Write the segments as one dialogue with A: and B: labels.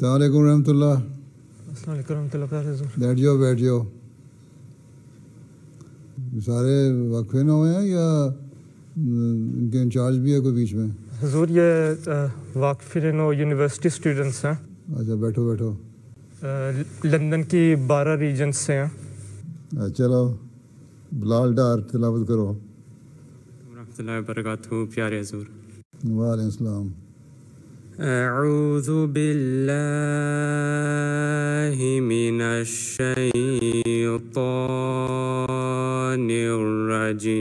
A: السلام علیکم ورحمۃ اللہ.
B: السلام علیکم ورحمۃ اللہ وبرکاتہ.
A: بیٹھ جاؤ. سارے وقفے نہ ہوئے ہیں یا ان کے انچارج بھی ہے کوئی بیچ میں؟
B: حضور یہ واقفین و یونیورسٹی اسٹوڈنٹس ہیں.
A: اچھا بیٹھو.
B: لندن کی 12 ریجنس سے ہیں.
A: چلو بلال ڈار تلاوت کرو.
C: ورحمۃ اللہ وبرکاتہ. پیارے حضور.
A: وعلیکم السلام.
C: اعوذ باللہ من الشیطان الرجیم.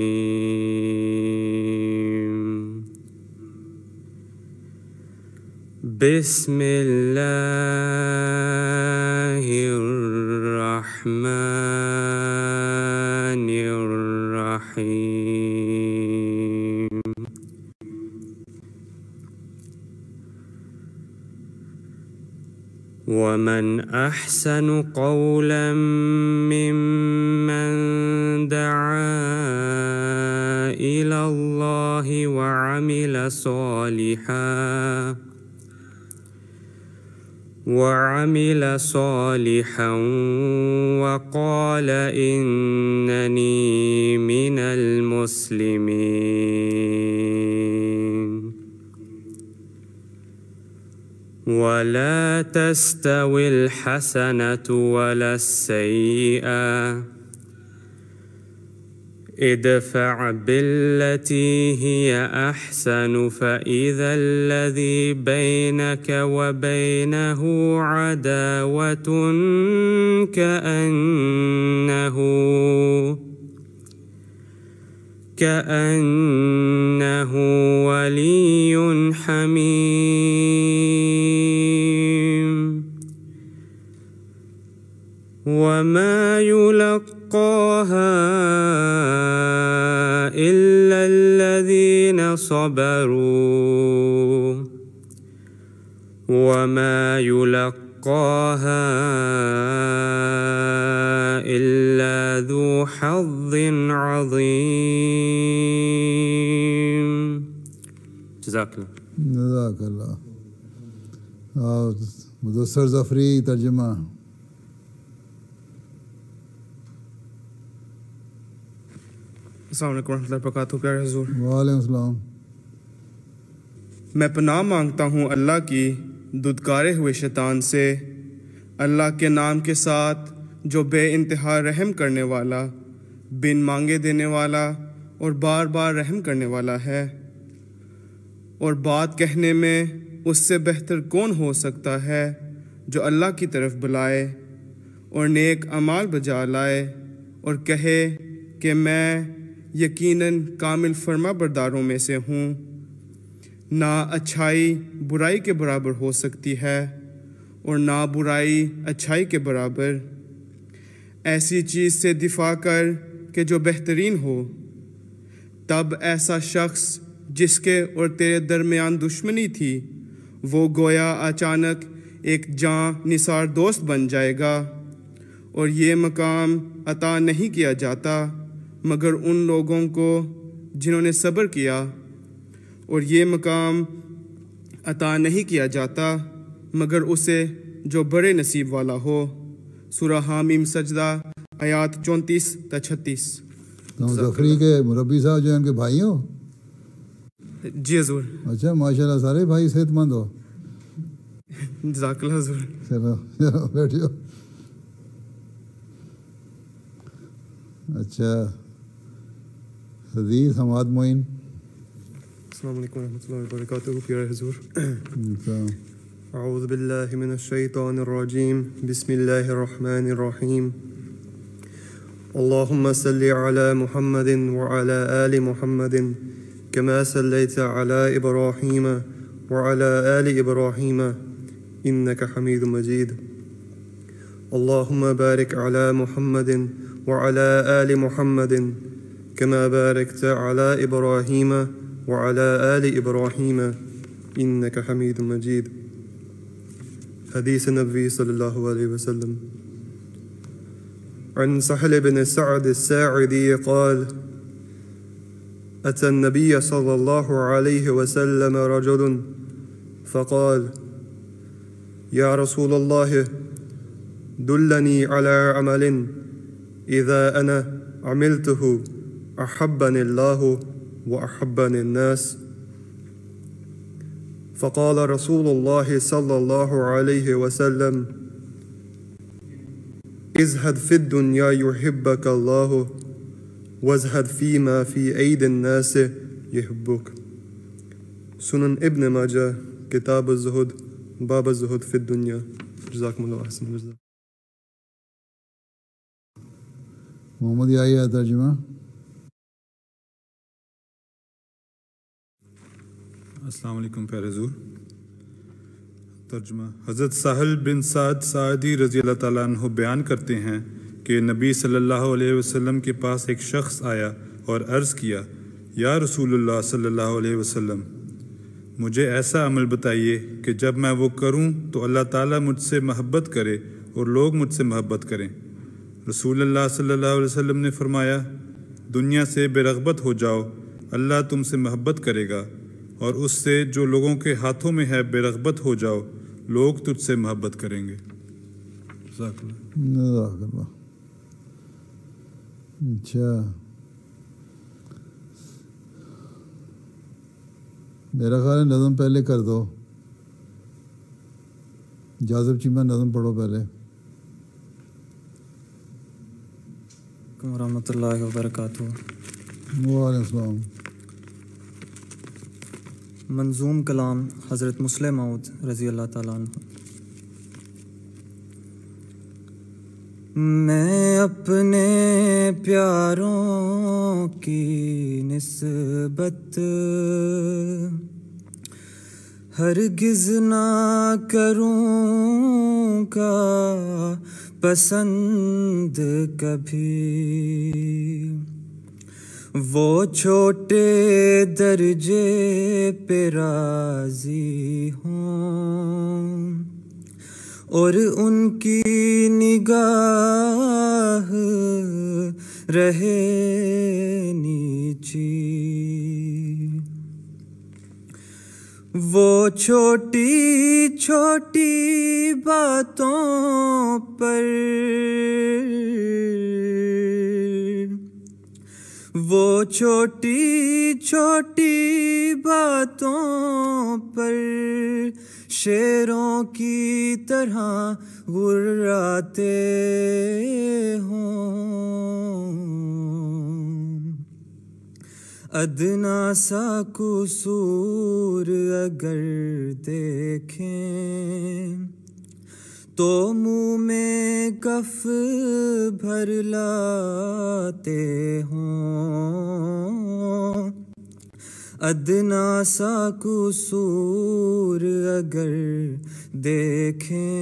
C: بسم اللہ الرحمن الرحیم. ومن احسن قولا ممن دعا الى اللہ وعمل صالحا وقال اننی من المسلمین. ولا تستوي الحسنة ولا السيئة ادفع بالتي هي أحسن فإذا الذي بينك وبينه عداوة كأنه ولي حميم. وما يلقاها إلا الذين صبروا وما يلقاها إلا ذو حظ عظيم. جزاک
A: اللہ. مدثر ظفری ترجمہ.
D: السلام علیکم ورحمۃ اللہ وبرکاتہ. پیارے حضور.
A: وعلیکم السلام.
D: میں پناہ مانگتا ہوں اللہ کی دودکارے ہوئے شیطان سے، اللہ کے نام کے ساتھ جو بے انتہا رحم کرنے والا، بن مانگے دینے والا اور بار بار رحم کرنے والا ہے. اور بات کہنے میں اس سے بہتر کون ہو سکتا ہے جو اللہ کی طرف بلائے اور نیک اعمال بجا لائے اور کہے کہ میں یقیناً کامل فرما برداروں میں سے ہوں. نہ اچھائی برائی کے برابر ہو سکتی ہے اور نہ برائی اچھائی کے برابر. ایسی چیز سے دفاع کر کہ جو بہترین ہو. تب ایسا شخص جس کے اور تیرے درمیان دشمنی تھی وہ گویا اچانک ایک جاں نثار دوست بن جائے گا. اور یہ مقام عطا نہیں کیا جاتا مگر ان لوگوں کو جنہوں نے صبر کیا، اور یہ مقام عطا نہیں کیا جاتا مگر اسے جو بڑے نصیب والا ہو. سورہ حامیم سجدہ آیات 34-36.
A: ظفری کے مربی صاحب جو ہیں ان کے بھائی ہو؟
D: جی حضور.
A: اچھا ماشاءاللہ سارے بھائی صحت مند ہو.
D: جزاک اللہ حضور.
A: چلو بیٹھو. اچھا حدیث حماد معین.
E: السلام علیکم ورحمۃ اللہ وبرکاتہ. پیارے حضور. اعوذ باللہ من الشیطان الرجیم. بسم اللہ الرحمن الرحیم. اللہم صلی علی محمد وعلی آل محمد کما صلیت علی ابراہیم وعلی آل ابراہیم انک حمید مجید. اللہم بارک علی محمد وعلی آل محمد كما باركت على إبراهيم وعلى آل إبراهيم إنك حميد مجيد. حديث النبي صلى الله عليه وسلم. عن سهل بن سعد الساعدي قال: أتى النبي صلى الله عليه وسلم رجل فقال: یا رسول اللہ دلنی علی عمل اذا انا عملته احبنی اللہ واحبنی الناس فقال رسول اللہ صلی اللہ علیہ وسلم ازہد فی الدنیا یحبک اللہ وازہد فیما فی عید الناس یحبک۔ سنن ابن ماجہ کتاب الزہد باب الزہد فی الدنیا۔ جزاکم اللہ احسن الجزاء۔
A: محمد یہ آیا ترجمہ۔
F: السلام علیکم پیارے حضور۔ ترجمہ۔ حضرت سہل بن سعد ساعدی رضی اللہ تعالیٰ عنہ بیان کرتے ہیں کہ نبی صلی اللہ علیہ وسلم کے پاس ایک شخص آیا اور عرض کیا، یا رسول اللہ صلی اللہ علیہ وسلم، مجھے ایسا عمل بتائیے کہ جب میں وہ کروں تو اللہ تعالیٰ مجھ سے محبت کرے اور لوگ مجھ سے محبت کریں۔ رسول اللہ صلی اللہ علیہ وسلم نے فرمایا، دنیا سے بے رغبت ہو جاؤ، اللہ تم سے محبت کرے گا، اور اس سے جو لوگوں کے ہاتھوں میں ہے بے رغبت ہو جاؤ، لوگ تجھ سے محبت کریں گے۔ جزاک اللہ۔
A: جزاک اللہ۔ اچھا، میرا خیال ہے نظم پہلے کر دو۔ جاذب چیمہ نظم پڑھو پہلے۔
G: ورحمۃ اللہ وبرکاتہ۔
A: وعلیکم السلام۔
G: منظوم کلام حضرت مسلم موعود رضی اللہ تعالیٰ عنہ۔ میں اپنے پیاروں کی نسبت ہرگز نہ کروں گا پسند کبھی، وہ چھوٹے درجے پہ راضی ہوں اور ان کی نگاہ رہے نیچی، وہ چھوٹی چھوٹی باتوں پر، وہ چھوٹی چھوٹی باتوں پر شیروں کی طرح غراتے ہوں، ادنا سا قصور اگر دیکھیں تو منہ میں کف بھر لاتے ہوں، ادنا سا قصور اگر دیکھیں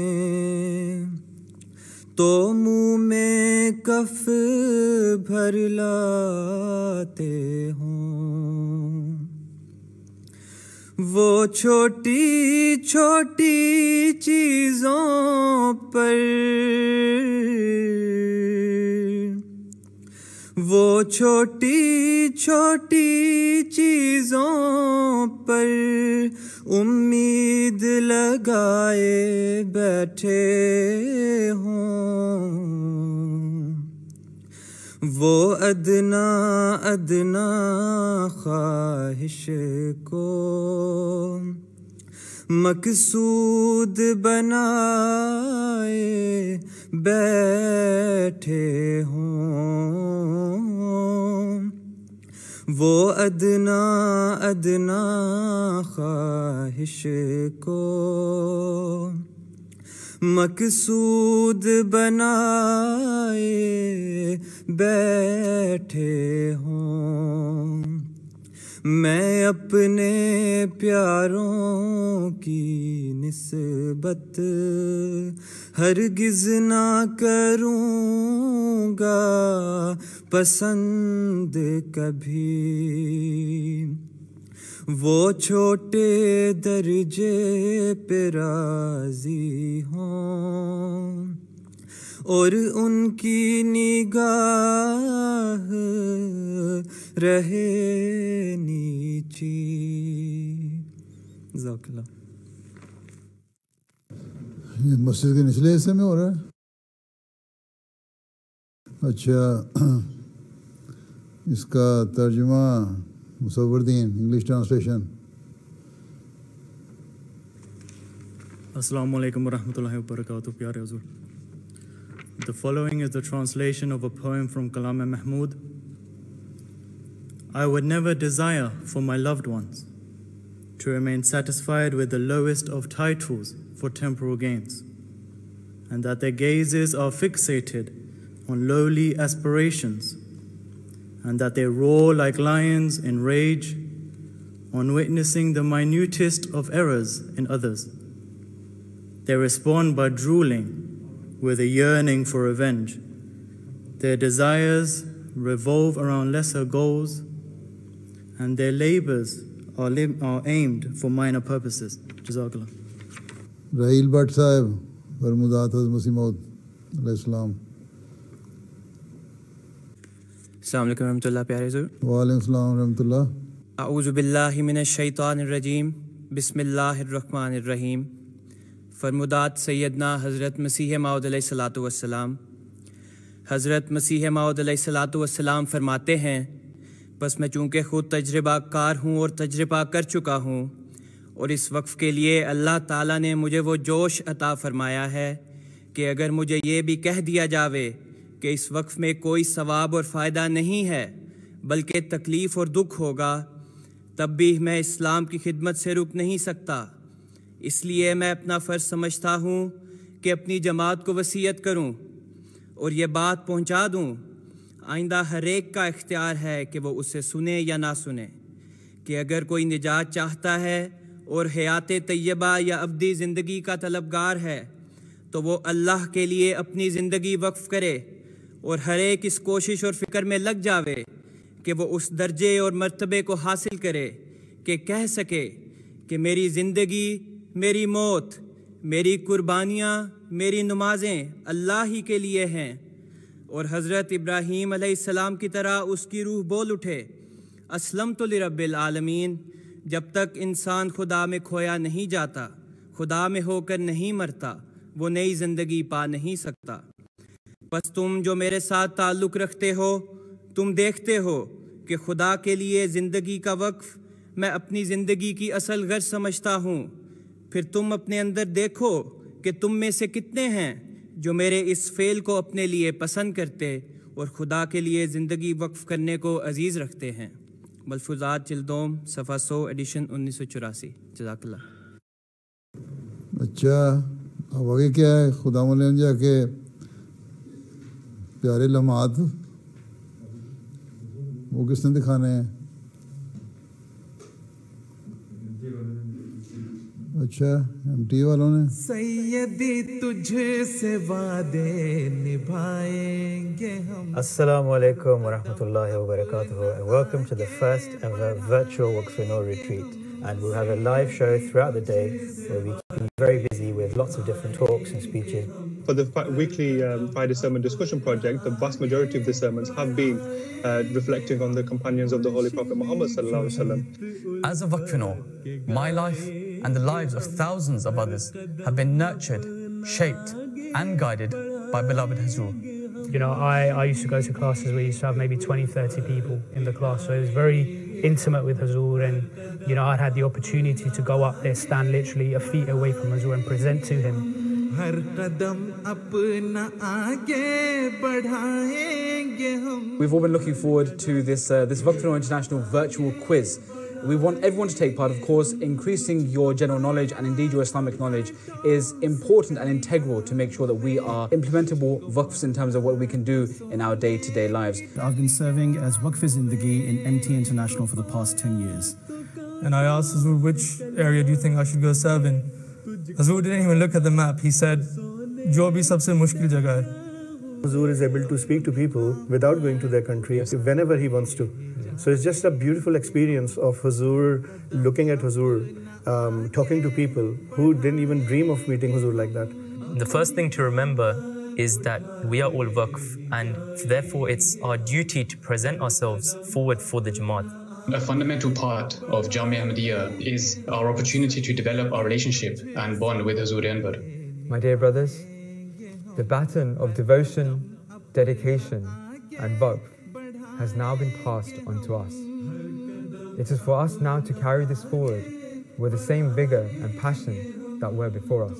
G: تو منہ میں کف بھر لاتے ہوں، وہ چھوٹی چھوٹی چیزوں پر، وہ چھوٹی چھوٹی چیزوں پر امید لگائے بیٹھے ہوں، وہ ادنا ادنا خواہش کو مقصود بنائے بیٹھے ہوں، وہ ادنا ادنا خواہش کو مقصود بنائے بیٹھے ہوں، میں اپنے پیاروں کی نسبت ہرگز نہ کروں گا پسند کبھی، وہ چھوٹے درجے پہ راضی ہوں اور ان کی نگاہ رہے نیچی۔ جزاک اللہ۔
A: یہ مسجد کے نچلے حصے میں ہو رہا ہے. اچھا اس کا ترجمہ مصور دین, انگلش ٹرانسلیشن.
H: السلام علیکم ورحمۃ اللہ وبرکاتہ. پیارے حضور, The following is the translation of a poem from Kalam Mahmud. I would never desire for my loved ones to remain satisfied with the lowest of titles for temporal gains, and that their gazes are fixated on lowly aspirations, and that they roar like lions in rage on witnessing the minutest of errors in others. They respond by drooling with a yearning for revenge. Their desires revolve around lesser goals, and their labors are aimed for minor purposes. Jazakallah.
A: Raheel but صاحب فرمودات حضرت مسیح موعود علیہ السلام.
I: السلام علیکم ورحمۃ اللہ. پیارے حضور,
A: وعلیکم السلام ورحمۃ اللہ.
I: اعوذ باللہ من الشیطان الرجیم, بسم اللہ الرحمن الرحیم. فرمودات سیدنا حضرت مسیح موعود علیہ الصلاۃ والسلام. حضرت مسیح موعود علیہ الصلاۃ والسلام فرماتے ہیں, بس میں چونکہ خود تجربہ کار ہوں اور تجربہ کر چکا ہوں, اور اس وقف کے لیے اللہ تعالیٰ نے مجھے وہ جوش عطا فرمایا ہے کہ اگر مجھے یہ بھی کہہ دیا جاوے کہ اس وقف میں کوئی ثواب اور فائدہ نہیں ہے بلکہ تکلیف اور دکھ ہوگا, تب بھی میں اسلام کی خدمت سے رک نہیں سکتا. اس لیے میں اپنا فرض سمجھتا ہوں کہ اپنی جماعت کو وصیت کروں اور یہ بات پہنچا دوں. آئندہ ہر ایک کا اختیار ہے کہ وہ اسے سنے یا نہ سنے, کہ اگر کوئی نجات چاہتا ہے اور حیات طیبہ یا ابدی زندگی کا طلبگار ہے تو وہ اللہ کے لیے اپنی زندگی وقف کرے, اور ہر ایک اس کوشش اور فکر میں لگ جاوے کہ وہ اس درجے اور مرتبے کو حاصل کرے کہ کہہ سکے کہ میری زندگی, میری موت, میری قربانیاں, میری نمازیں اللہ ہی کے لیے ہیں. اور حضرت ابراہیم علیہ السلام کی طرح اس کی روح بول اٹھے, اسلمت لرب العالمین. جب تک انسان خدا میں کھویا نہیں جاتا, خدا میں ہو کر نہیں مرتا, وہ نئی زندگی پا نہیں سکتا. بس تم جو میرے ساتھ تعلق رکھتے ہو, تم دیکھتے ہو کہ خدا کے لیے زندگی کا وقف میں اپنی زندگی کی اصل غرض سمجھتا ہوں. پھر تم اپنے اندر دیکھو کہ تم میں سے کتنے ہیں جو میرے اس فعل کو اپنے لیے پسند کرتے اور خدا کے لیے زندگی وقف کرنے کو عزیز رکھتے ہیں. ملفوظات جلدوم صفحہ 100 ایڈیشن 1984. جزاک اللہ.
A: اچھا اب آگے کیا ہے؟ خدا مولین جا کے پیارے لمحات وہ کس نے دکھانے ہیں؟ اچھا ایم ٹی والوں نے.
J: سیدی تجھ سے وعدے نبھائیں گے ہم.
K: السلام علیکم ورحمۃ اللہ وبرکاتہ. Welcome to the first ever virtual Waqf No retreat, and we'll have a live show throughout the day where we keep you very busy with lots of different talks and speeches.
L: For the weekly Friday Sermon Discussion Project, the vast majority of the sermons have been reflecting on the companions of the Holy Prophet Muhammad sallallahu alaihi wasallam.
M: As a Waqf No, my life and the lives of thousands of others have been nurtured, shaped and guided by beloved Huzur.
N: You know, I used to go to classes where you used to have maybe 20-30 people in the class, so it was very intimate with Huzur, and you know, I'd had the opportunity to go up there, stand literally a feet away from Huzur and present to him.
O: We've all been looking forward to this Waqf No International virtual quiz. We want everyone to take part. Of course, increasing your general knowledge and indeed your Islamic knowledge is important and integral to make sure that we are implementable waqfs in terms of what we can do in our day-to-day lives.
P: I've been serving as Waqf Zindagi in MT International for the past 10 years.
Q: And I asked Huzur, which area do you think I should go serve in? Huzur didn't even look at the map. He said, jo bhi sabse mushkil jagah hai.
R: Huzur is able to speak to people without going to their country whenever he wants to. So it's just a beautiful experience of Huzur, looking at Huzur, talking to people who didn't even dream of meeting Huzur like that.
S: The first thing to remember is that we are all Waqf, and therefore it's our duty to present ourselves forward for the Jamaat.
T: A fundamental part of Jamia Ahmadiyya is our opportunity to develop our relationship and bond with Huzur Anwar.
U: My dear brothers, the baton of devotion, dedication and waqf has now been passed on to us. It is for us now to carry this forward with the same vigor and passion that were before us.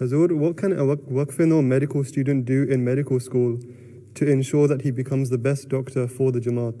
E: Hazur, what can a Waqf-e-Nau medical student do in medical school to ensure that he becomes the best doctor for the Jamaat?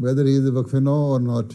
A: whether he is a Waqf-e-Nau or not.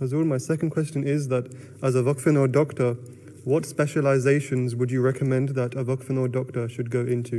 E: Hazur, my second question is that as a Waqf-e-Nau doctor, what specializations would you recommend that a Waqf-e-Nau doctor should go into?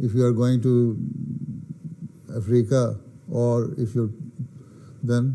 A: if you are going to Africa or if you then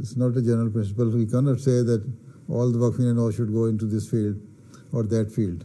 A: It's not a general principle. We cannot say that all the Waqf-e-Nau should go into this field or that field.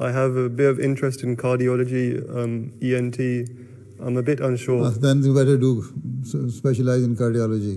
E: I have a bit of interest in cardiology, ENT. I'm a bit unsure.
A: Then you better do specialize in cardiology.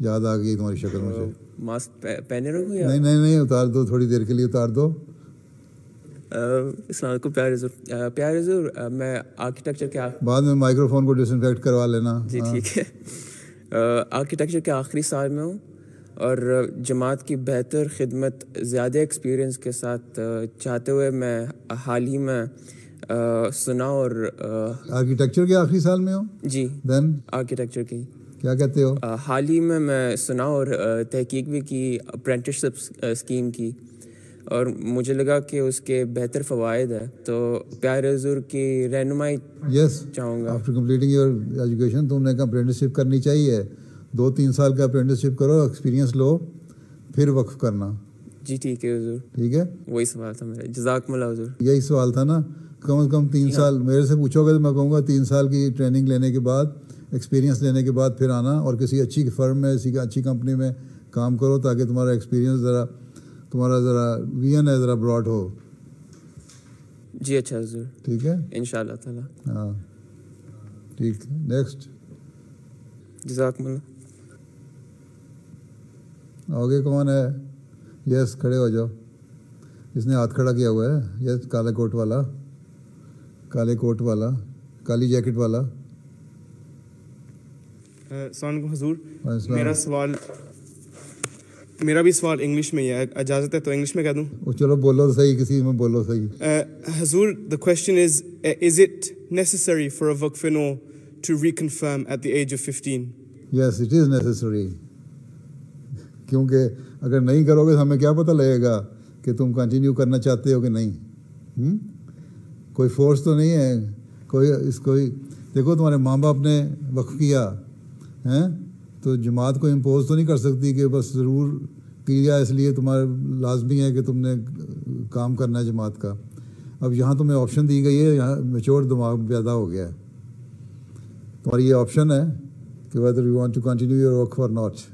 A: یاد آ گئی تمہاری شکل مجھے.
V: Mask پہنے رکھوں یا
A: نہیں اتار دو, تھوڑی دیر کے لیے اتار دو.
V: السلام علیکم پیارے حضور, میں آرکیٹیکچر کے
A: بعد میں مائکرو فون کو ڈس انفیکٹ کروا لینا.
V: جی ٹھیک ہے. آرکیٹیکچر کے آخری سال میں ہوں اور جماعت کی بہتر خدمت زیادہ ایکسپیرینس کے ساتھ چاہتے ہوئے میں حال ہی میں سنا اور
A: آرکیٹیکچر کے آخری سال میں ہو.
V: جی
A: دین
V: آرکیٹیکچر کی
A: کیا کہتے ہو؟
V: حال ہی میں سنا اور تحقیق بھی کی اپرینٹسشپ اسکیم کی, اور مجھے لگا کہ اس کے بہتر فوائد ہے, تو پیارے حضور کی رہنمائی چاہوں گا.
A: آفٹر کمپلیٹنگ یور ایجوکیشن تم نے اپرینٹسشپ کرنی چاہیے. 2-3 سال کا اپرینٹسشپ کرو, ایکسپیرینس لو, پھر وقف کرنا.
V: جی ٹھیک ہے حضور.
A: ٹھیک ہے,
V: وہی سوال تھا میرا. جزاکم اللہ حضور.
A: یہی سوال تھا نا. کم از کم 3 سال میرے سے پوچھو گے تو میں کہوں گا 3 سال کی ٹریننگ لینے کے بعد, ایکسپیرینس لینے کے بعد پھر آنا اور کسی اچھی فرم میں, کسی اچھی کمپنی میں کام کرو, تاکہ تمہارا ایکسپیرینس تمہارا ذرا ویژن ہے ذرا براڈ ہو.
V: جی اچھا حضور.
A: ٹھیک ہے
V: انشاءاللہ تعالی.
A: ہاں ٹھیک. نیکسٹ.
V: جزاکم اللہ.
A: آگے کون ہے؟ یس کھڑے ہو جاؤ. اس نے ہاتھ کھڑا کیا ہوا ہے. یس کالے کوٹ والا, کالی جیکٹ والا.
D: السلام علیکم حضور. میرا بھی سوال انگلش میں ہی ہے, اجازت ہے تو انگلش میں کہہ دوں؟
A: چلو بولو صحیح, کسی میں بولو صحیح.
D: حضور, the question is it necessary for a waqf-e-nau to reconfirm at the age of 15?
A: Yes, it is necessary. کیونکہ اگر نہیں کرو گے تو ہمیں کیا پتہ لگے گا کہ تم کنٹینیو کرنا چاہتے ہو کہ نہیں. کوئی فورس تو نہیں ہے, کوئی دیکھو تمہارے ماں باپ نے وقف کیا ہیں تو جماعت کو امپوز تو نہیں کر سکتی کہ بس ضرور کیا اس لیے تمہارے لازمی ہے کہ تم نے کام کرنا ہے جماعت کا. اب یہاں تمہیں آپشن دی گئی ہے, یہاں میچور دماغ پیدا ہو گیا ہے. تمہاری یہ آپشن ہے کہ whether you want to continue your work or not.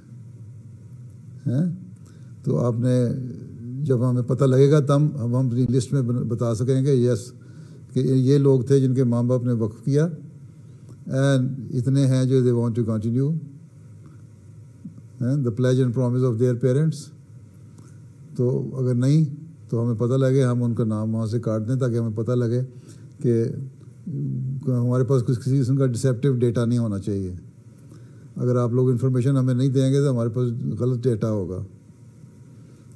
A: تو آپ نے جب ہمیں پتہ لگے گا تب ہم اپنی لسٹ میں بتا سکیں گے یس کہ یہ لوگ تھے جن کے ماں باپ نے وقف کیا, اینڈ اتنے ہیں جو they want to continue the pledge and promise of their parents. تو اگر نہیں تو ہمیں پتہ لگے, ہم ان کا نام وہاں سے کاٹ دیں تاکہ ہمیں پتہ لگے کہ ہمارے پاس کسی قسم کا ڈسیپٹیو ڈیٹا نہیں ہونا چاہیے. اگر آپ لوگ انفارمیشن ہمیں نہیں دیں گے تو ہمارے پاس غلط ڈیٹا ہوگا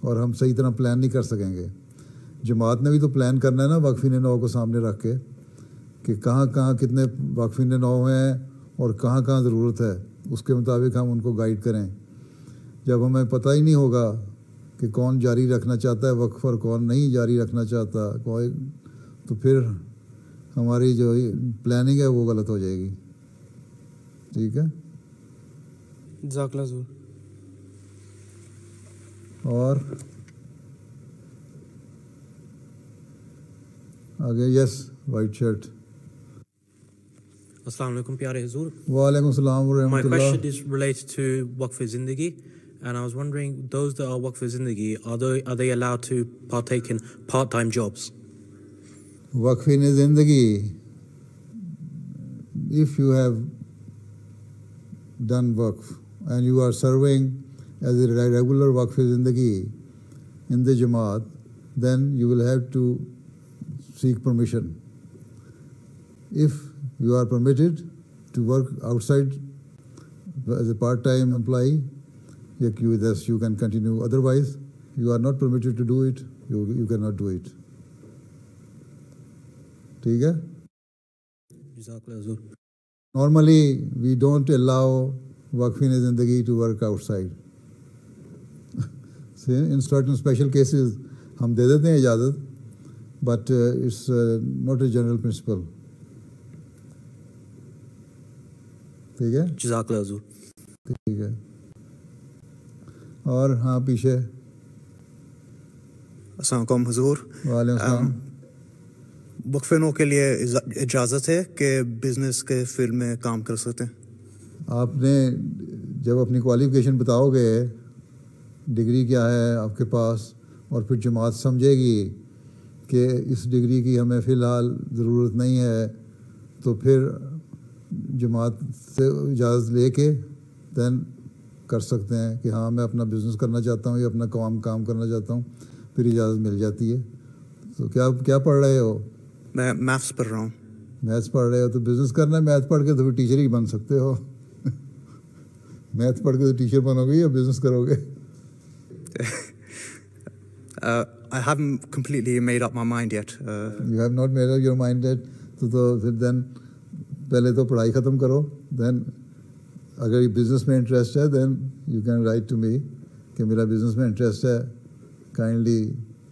A: اور ہم صحیح طرح پلان نہیں کر سکیں گے. جماعت نے بھی تو پلان کرنا ہے نا وقفین نو کو سامنے رکھ کے کہ کہاں کہاں کتنے وقفین نو ہیں اور کہاں کہاں ضرورت ہے, اس کے مطابق ہم ان کو گائیڈ کریں. جب ہمیں پتہ ہی نہیں ہوگا کہ کون جاری رکھنا چاہتا ہے وقف اور کون نہیں جاری رکھنا چاہتا, تو پھر ہماری جو پلاننگ ہے وہ غلط ہو جائے گی. ٹھیک ہے.
D: جزاک اللہ حضور.
A: اور آگے یس وائٹ شرٹ.
B: السلام علیکم پیارے حضور.
A: وعلیکم السلام ورحمۃ اللہ.
B: My question is related to Waqf Zindagi, and I was wondering, those that are Waqf Zindagi, are they allowed to partake in part-time jobs?
A: Waqf Zindagi, if you have done Waqf and you are serving as a regular Waqf Zindagi in the Jamaat, then you will have to seek permission. If you are permitted to work outside as a part-time employee, yes, you can continue. Otherwise, you are not permitted to do it. You cannot do it. ٹھیک ہے. Normally, we don't allow Waqfin Zindagi to work outside. In certain special cases, ہم دے دیتے ہیں اجازت, but it's not a general principle. ٹھیک ہے.
B: جزاک اللہ حضور.
A: ٹھیک ہے. اور ہاں پیچھے.
C: السلام علیکم حضور.
A: وعلیکم السلام.
C: وقف نو کے لیے اجازت ہے کہ بزنس کے فیلڈ میں کام کر سکتے ہیں؟
A: آپ نے جب اپنی کوالیفیکیشن بتاؤ گے, ڈگری کیا ہے آپ کے پاس, اور پھر جماعت سمجھے گی کہ اس ڈگری کی ہمیں فی الحال ضرورت نہیں ہے, تو پھر جماعت سے اجازت لے کے دین کر سکتے ہیں کہ ہاں میں اپنا بزنس کرنا چاہتا ہوں یا اپنا کام کرنا چاہتا ہوں, پھر اجازت مل جاتی ہے. تو کیا پڑھ رہے ہو؟
C: میں میتھس پڑھ رہا ہوں.
A: میتھس پڑھ رہے ہو تو بزنس کرنا ہے. میتھ پڑھ کے تو پھر ٹیچر ہی بن سکتے ہو. میتھ پڑھ کے تو ٹیچر بنو گے یا بزنس کرو گے؟
C: I haven't completely made up my mind yet.
A: You have not made up your mind yet. تو پھر دین پہلے تو پڑھائی ختم کرو, دین اگر بزنس میں انٹرسٹ ہے then you can write to me کہ میرا بزنس میں انٹرسٹ ہے, kindly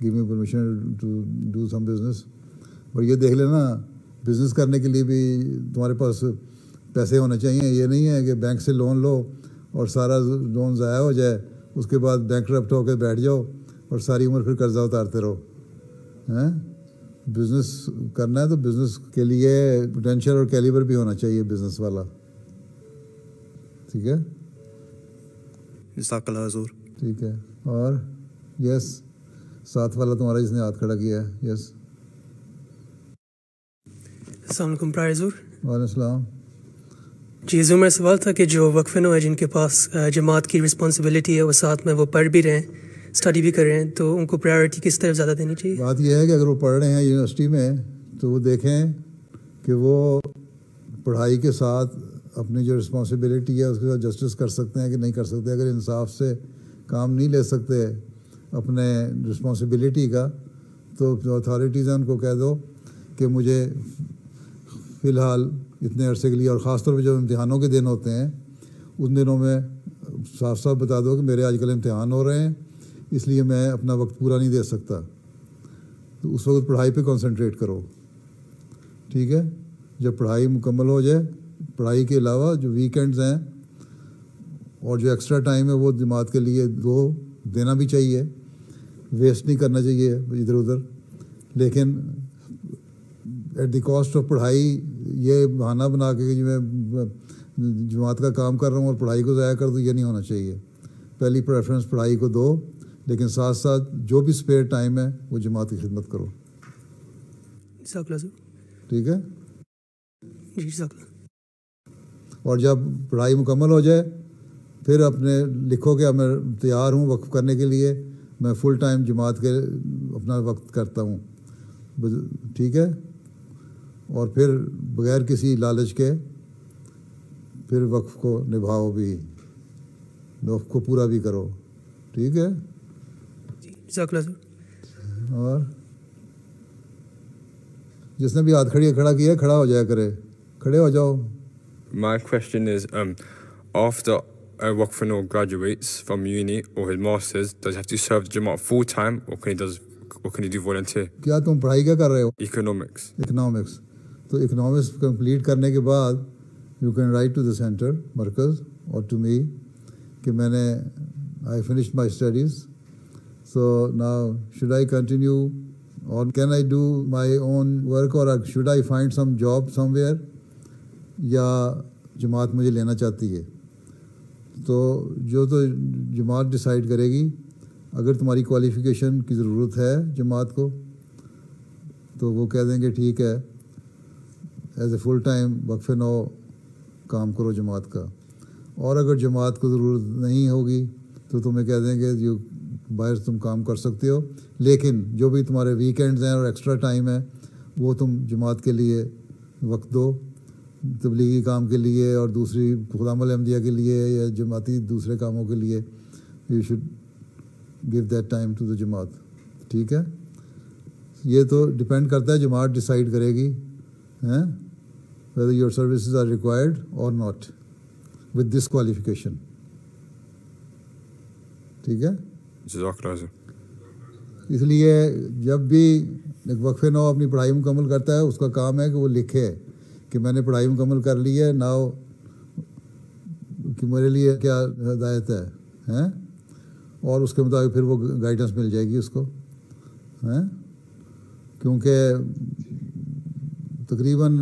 A: give me permission to do some business. اور یہ دیکھ لینا بزنس کرنے کے لیے بھی تمہارے پاس پیسے ہونے چاہیے. یہ نہیں ہے کہ بینک سے لون لو اور سارا لون ضائع ہو جائے, اس کے بعد بینکرپٹ ہو کے بیٹھ جاؤ اور ساری عمر پھر قرضہ اتارتے رہو. بزنس کرنا ہے تو بزنس کے لیے پوٹینشیل اور کیلیبر بھی ہونا چاہیے بزنس والا. ٹھیک ہے,
C: جزاک اللہ حضور.
A: ٹھیک ہے. اور یس, ساتھ والا تمہارا جس نے ہاتھ کھڑا کیا ہے. یس,
F: السلام علیکم پرائے حضور.
A: وعلیکم السلام.
F: جی حضور, میرا سوال تھا کہ جو وقف نو ہے جن کے پاس جماعت کی رسپانسبلٹی ہے, وہ ساتھ میں وہ پڑھ بھی رہے ہیں, اسٹڈی بھی کر رہے ہیں, تو ان کو پرائیورٹی کس طرف زیادہ دینی چاہیے؟
A: بات یہ ہے کہ اگر وہ پڑھ رہے ہیں یونیورسٹی میں تو وہ دیکھیں کہ وہ پڑھائی کے ساتھ اپنی جو رسپانسبلٹی ہے اس کے ساتھ جسٹس کر سکتے ہیں کہ نہیں کر سکتے. اگر انصاف سے کام نہیں لے سکتے اپنے رسپانسبلٹی کا, تو جو اتھارٹیز ہیں ان کو کہہ دو کہ مجھے فی الحال اتنے عرصے کے لیے, اور خاص طور پہ جو امتحانوں کے دن ہوتے ہیں ان دنوں میں صاف صاف بتا دو کہ میرے آج کل امتحان ہو رہے ہیں, اس لیے میں اپنا وقت پورا نہیں دے سکتا. تو اس وقت پڑھائی پہ کنسنٹریٹ کرو. ٹھیک ہے, جب پڑھائی مکمل ہو جائے, پڑھائی کے علاوہ جو ویکینڈز ہیں اور جو ایکسٹرا ٹائم ہے وہ جماعت کے لیے وہ دینا بھی چاہیے, ویسٹ نہیں کرنا چاہیے ادھر ادھر. لیکن ایٹ دی کاسٹ آف پڑھائی یہ بہانہ بنا کے کہ میں جماعت کا کام کر رہا ہوں اور پڑھائی کو ضائع کر دوں, یہ نہیں ہونا چاہیے. پہلی پریفرنس پڑھائی کو دو, لیکن ساتھ ساتھ جو بھی اسپیئر ٹائم ہے وہ جماعت کی خدمت کرو. ٹھیک ہے
F: جی.
A: اور جب پڑھائی مکمل ہو جائے پھر اپنے لکھو کہ میں تیار ہوں وقف کرنے کے لیے, میں فل ٹائم جماعت کے اپنا وقت کرتا ہوں. ٹھیک ہے, اور پھر بغیر کسی لالچ کے پھر وقف کو نبھاؤ بھی, وقف کو پورا بھی کرو. ٹھیک ہے. اور جس نے بھی ہاتھ کھڑا کیا کھڑا ہو جایا کرے, کھڑے ہو جاؤ.
G: My question is, after a Waqf graduates from uni or his masters, does he have to serve Jamaat full time or can he do volunteer?
A: کیا تم پڑھائی کیا کر رہے ہو؟
G: Economics.
A: اکنامکس. تو اکنامکس کمپلیٹ کرنے کے بعد you can write to the centre مرکز اور ٹو می کہ میں نے I finished my studies, so now should I continue or can I do my own work or should I find some job somewhere, یا جماعت مجھے لینا چاہتی ہے. تو جماعت ڈیسائیڈ کرے گی. اگر تمہاری کوالیفیکیشن کی ضرورت ہے جماعت کو تو وہ کہہ دیں گے ٹھیک ہے ایز اے فل ٹائم وقف نو کام کرو جماعت کا. اور اگر جماعت کو ضرورت نہیں ہوگی تو تمہیں کہہ دیں گے جو باہر تم کام کر سکتے ہو, لیکن جو بھی تمہارے ویکینڈز ہیں اور ایکسٹرا ٹائم ہے وہ تم جماعت کے لیے وقت دو, تبلیغی کام کے لیے اور دوسری خدام الاحمدیہ کے لیے یا جماعتی دوسرے کاموں کے لیے. You should give that time to the جماعت. ٹھیک ہے, یہ تو ڈپینڈ کرتا ہے, جماعت ڈیسائیڈ کرے گی whether your services are required or not with this qualification. ٹھیک ہے. اس لیے جب بھی ایک وقف نو اپنی پڑھائی مکمل کرتا ہے اس کا کام ہے کہ وہ لکھے کہ میں نے پڑھائی مکمل کر لی ہے, ناؤ کہ میرے لیے کیا ہدایت ہے, اور اس کے مطابق پھر وہ گائیڈنس مل جائے گی اس کو. کیونکہ تقریباً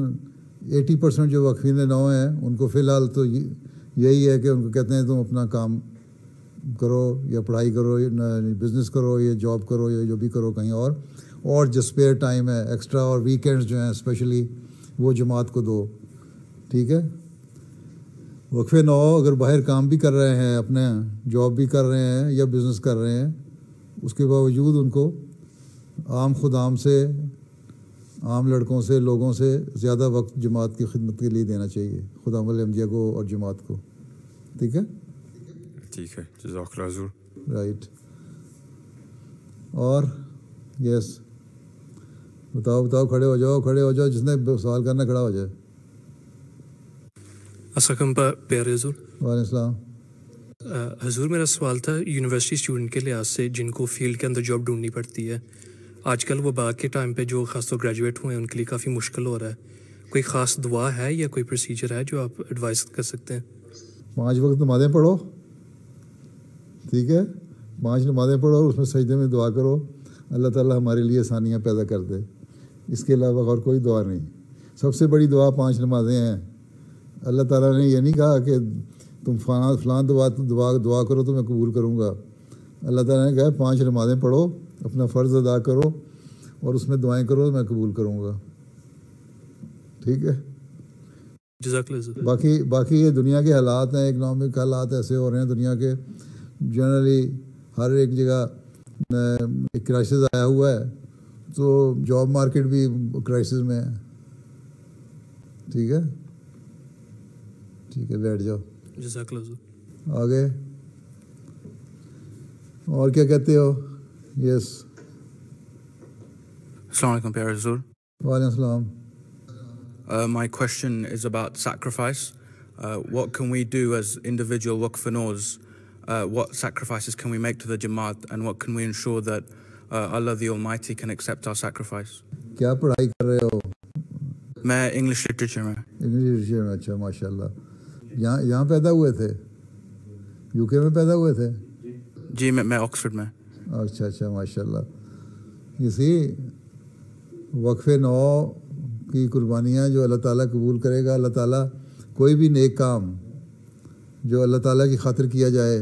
A: 80% جو وقفین نو ہیں ان کو فی الحال تو یہی ہے کہ ان کو کہتے ہیں تم اپنا کام کرو یا پڑھائی کرو یا بزنس کرو یا جاب کرو یا جو بھی کرو کہیں اور جو اسپیئر ٹائم ہے ایکسٹرا اور ویکینڈز جو ہیں اسپیشلی وہ جماعت کو دو. ٹھیک ہے. وقف نو اگر باہر کام بھی کر رہے ہیں، اپنے جاب بھی کر رہے ہیں یا بزنس کر رہے ہیں، اس کے باوجود ان کو عام خدام سے، عام لڑکوں سے، لوگوں سے زیادہ وقت جماعت کی خدمت کے لیے دینا چاہیے، خدام الاحمدیہ کو اور جماعت کو. ٹھیک ہے؟
G: ٹھیک ہے، جزاک اللہ حضور.
A: رائٹ. اور یس بتاؤ، کھڑے ہو جاؤ، جس نے سوال کرنا کھڑا ہو جائے.
F: السلام پیارے حضور.
A: وعلیکم السلام.
F: حضور میرا سوال تھا یونیورسٹی اسٹوڈنٹ کے لحاظ سے جن کو فیلڈ کے اندر جاب ڈھونڈنی پڑتی ہے. آج کل وبا کے ٹائم پہ جو خاص طور گریجویٹ ہوئے ہیں ان کے لیے کافی مشکل ہو رہا ہے. کوئی خاص دعا ہے یا کوئی پروسیجر ہے جو آپ ایڈوائز کر سکتے ہیں؟
A: 5 وقت نمازیں پڑھو. ٹھیک ہے، 5 نمازیں پڑھو اور اس میں سجدے میں دعا کرو، اللہ تعالیٰ ہمارے لیے آسانیاں پیدا کر دے. اس کے علاوہ اور کوئی دعا نہیں. سب سے بڑی دعا 5 نمازیں ہیں. اللہ تعالیٰ نے یہ نہیں کہا کہ تم فلاں دعا کرو تو میں قبول کروں گا. اللہ تعالیٰ نے کہا 5 نمازیں پڑھو، اپنا فرض ادا کرو اور اس میں دعائیں کرو، میں قبول کروں گا. ٹھیک ہے. باقی یہ دنیا کے حالات ہیں، اکنامک حالات ایسے ہو رہے ہیں دنیا کے، جنرلی ہر ایک جگہ ایک کرائسس آیا ہوا ہے، تو جاب مارکیٹ بھی کرائسس میں ہے. ٹھیک ہے، بیٹھ جاؤ.
F: جزاک اللہ.
A: آگے اور کیا کہتے ہو؟ یس.
H: السلام علیکم پیارے حضور.
A: وعلیکم السلام.
H: My question is about sacrifice. What can we do as individual waqfanos? What sacrifices can we make to the Jamaat, and what can we ensure that Allah the Almighty can accept our sacrifice?
A: کیا پڑھائی کر رہے ہو؟
H: میں English literature میں.
A: اچھا، ماشاء اللہ. یہاں پیدا ہوئے تھے؟ یو کے میں پیدا ہوئے تھے؟
H: جی میں آکسفورڈ میں.
A: اچھا، ماشاء اللہ. اسی وقف نو کی قربانیاں جو اللہ تعالیٰ قبول کرے گا، اللہ تعالیٰ کوئی بھی نیک کام جو اللہ تعالیٰ کی خاطر کیا جائے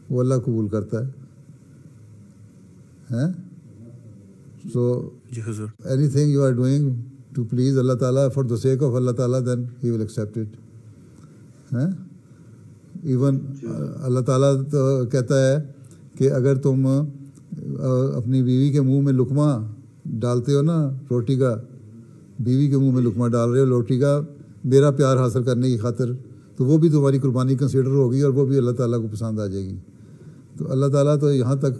A: وہ اللہ قبول کرتا ہے. So anything you are doing to please Allah تعالیٰ for the sake of Allah تعالیٰ، then he will accept it. Even Allah تعالیٰ تو کہتا ہے کہ اگر تم اپنی بیوی کے منہ میں لقمہ ڈالتے ہو نا، روٹی کا، بیوی کے منہ میں لقمہ ڈال رہے ہو روٹی کا میرا پیار حاصل کرنے کی خاطر، تو وہ بھی تمہاری قربانی کنسیڈر ہوگی اور وہ بھی اللہ تعالیٰ کو پسند آ جائے گی. تو اللہ تعالیٰ تو یہاں تک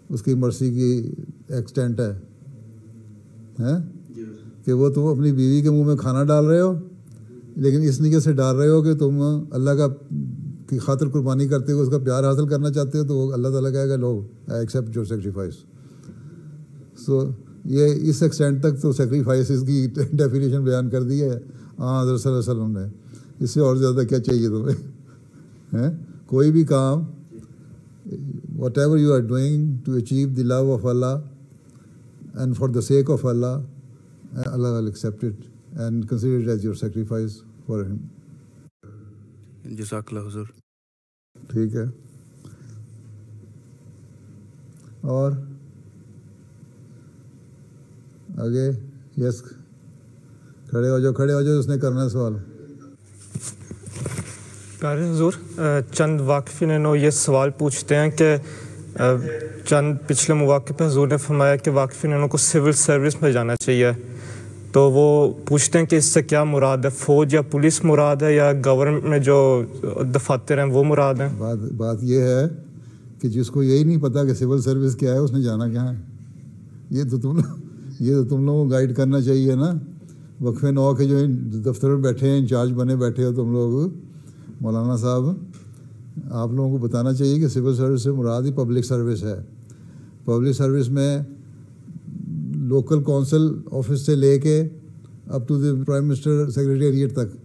A: اس کی مرضی کی ایکسٹینٹ ہے کہ وہ تم اپنی بیوی کے منہ میں کھانا ڈال رہے ہو، لیکن اس نیت سے ڈال رہے ہو کہ تم اللہ کی خاطر قربانی کرتے ہو، اس کا پیار حاصل کرنا چاہتے ہو، تو اللہ تعالیٰ کہے گا لو آئی ایکسیپٹ یور سیکریفائس. سو یہ اس ایکسٹینٹ تک تو سیکریفائسز کی ڈیفینیشن بیان کر دی ہے حضرت صلی اللہ علیہ وسلم نے. اس سے اور زیادہ کیا چاہیے تمہیں؟ کوئی بھی کام whatever you are doing to achieve the love of Allah and for the sake of Allah, Allah will accept it and consider it as your sacrifice for him.
H: جزاک اللہ حضور.
A: ٹھیک ہے. اور آگے یس کھڑے ہو جاؤ اس نے کرنا ہے سوال.
I: پیارے حضور، چند واقفین نو یہ سوال پوچھتے ہیں کہ چند پچھلے مواقع پہ حضور نے فرمایا کہ واقفین نو کو سول سروس میں جانا چاہیے، تو وہ پوچھتے ہیں کہ اس سے کیا مراد ہے؟ فوج یا پولیس مراد ہے یا گورنمنٹ میں جو دفاتر ہیں وہ مراد ہیں؟
A: بات یہ ہے کہ جس کو یہی نہیں پتا کہ سول سروس کیا ہے اس نے جانا کہاں ہے. یہ تو تم لوگوں کو گائیڈ کرنا چاہیے نا. وقف نو کے جو دفتر میں بیٹھے ہیں، انچارج بنے بیٹھے ہو تم لوگ، مولانا صاحب، آپ لوگوں کو بتانا چاہیے کہ سول سروس سے مراد ہی پبلک سروس ہے. پبلک سروس میں لوکل کونسل آفس سے لے کے up to the prime minister secretariat تک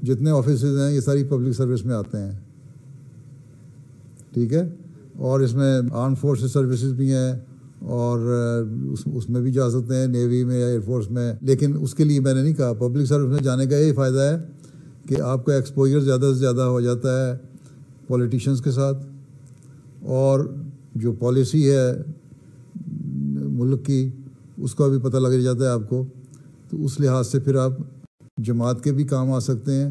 A: جتنے آفیسز ہیں یہ ساری پبلک سروس میں آتے ہیں. ٹھیک ہے. اور اس میں آرم فورسز سروسز بھی ہیں اور اس میں بھی جا سکتے ہیں، نیوی میں یا ایئر فورس میں. لیکن اس کے لیے میں نے نہیں کہا. پبلک سروس میں جانے کا یہی فائدہ ہے کہ آپ کا ایکسپوجر زیادہ سے زیادہ ہو جاتا ہے پولیٹیشینس کے ساتھ، اور جو پالیسی ہے ملک کی اس کا بھی پتہ لگ جاتا ہے آپ کو. تو اس لحاظ سے پھر آپ جماعت کے بھی کام آ سکتے ہیں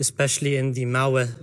K: especially in the malware.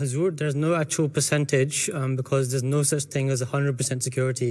K: Hazur, there's no actual percentage because there's no such thing as 100% security.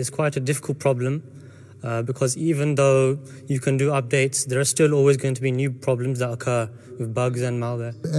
K: it's quite a difficult problem because even though you can do updates, there are still always going to be new problems that occur with bugs and malware.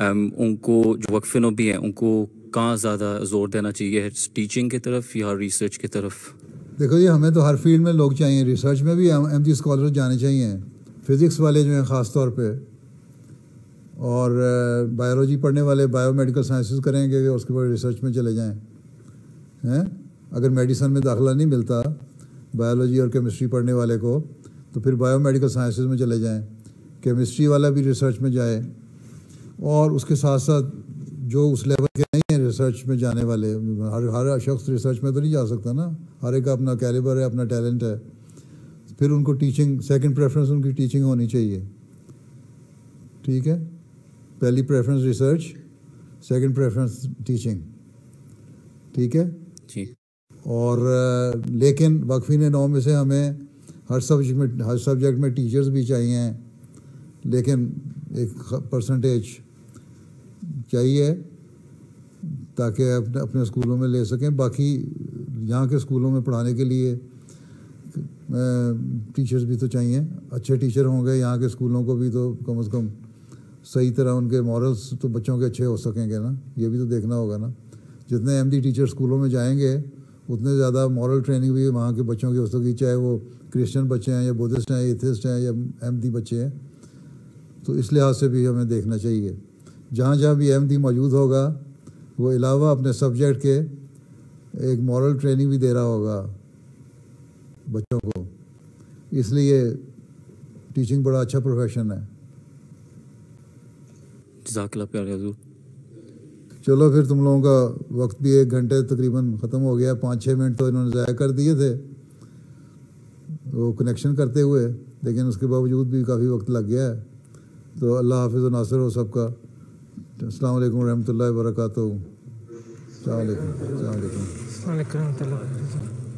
W: ان کو جو وقف نو بھی ہیں ان کو کہاں زیادہ زور دینا چاہیے, ٹیچنگ کی طرف یا ریسرچ کی طرف؟
A: دیکھو جی, ہمیں تو ہر فیلڈ میں لوگ چاہیے. ریسرچ میں بھی احمدی اسکالر جانے چاہیے, فزکس والے جو ہیں خاص طور پہ, اور بایولوجی پڑھنے والے بایو میڈیکل سائنسز کریں گے, اس کے بعد ریسرچ میں چلے جائیں. اگر میڈیسن میں داخلہ نہیں ملتا بایولوجی اور کیمسٹری پڑھنے والے کو, تو پھر بایو میڈیکل سائنسز میں چلے جائیں. کیمسٹری والا بھی ریسرچ میں جائے, اور اس کے ساتھ ساتھ جو اس لیول کے نہیں ہیں ریسرچ میں جانے والے, ہر شخص ریسرچ میں تو نہیں جا سکتا نا, ہر ایک کا اپنا کیلیبر ہے, اپنا ٹیلنٹ ہے. پھر ان کو ٹیچنگ, سیکنڈ پریفرنس ان کی ٹیچنگ ہونی چاہیے. ٹھیک ہے, پہلی preference research, second preference teaching. ٹھیک ہے
W: جی.
A: اور لیکن وقفین نو میں سے ہمیں ہر سبجیکٹ میں ٹیچرز بھی چاہیے, لیکن ایک پرسنٹیج چاہیے تاکہ اپنے اسکولوں میں لے سکیں. باقی یہاں کے اسکولوں میں پڑھانے کے لیے ٹیچرز بھی تو چاہیے, اچھے ٹیچر ہوں گے. یہاں کے اسکولوں کو بھی تو کم از کم صحیح طرح ان کے مورلس تو بچوں کے اچھے ہو سکیں گے نا, یہ بھی تو دیکھنا ہوگا نا. جتنے احمدی ٹیچر اسکولوں میں جائیں گے اتنے زیادہ مورل ٹریننگ بھی وہاں کے بچوں کی ہو سکے, چاہے وہ کرسچن بچے ہیں یا بدھسٹ ہیں, ایتھسٹ ہیں یا احمدی بچے ہیں. تو اس لحاظ سے بھی ہمیں دیکھنا چاہیے. جہاں جہاں بھی احمدی موجود ہوگا وہ علاوہ اپنے سبجیکٹ کے ایک مورل ٹریننگ بھی دے رہا ہوگا بچوں کو. اس لیے ٹیچنگ بڑا اچھا پروفیشن ہے.
W: جزاک اللہ پیارے حضور.
A: چلو پھر تم لوگوں کا وقت بھی 1 گھنٹے تقریباً ختم ہو گیا. 5-6 منٹ تو انہوں نے ضائع کر دیے تھے وہ کنیکشن کرتے ہوئے, لیکن اس کے باوجود بھی کافی وقت لگ گیا ہے. تو اللہ حافظ و ناصر ہو سب کا. السلام علیکم ورحمۃ اللہ وبرکاتہ. السلام علیکم.
I: السلام علیکم ورحمۃ اللہ.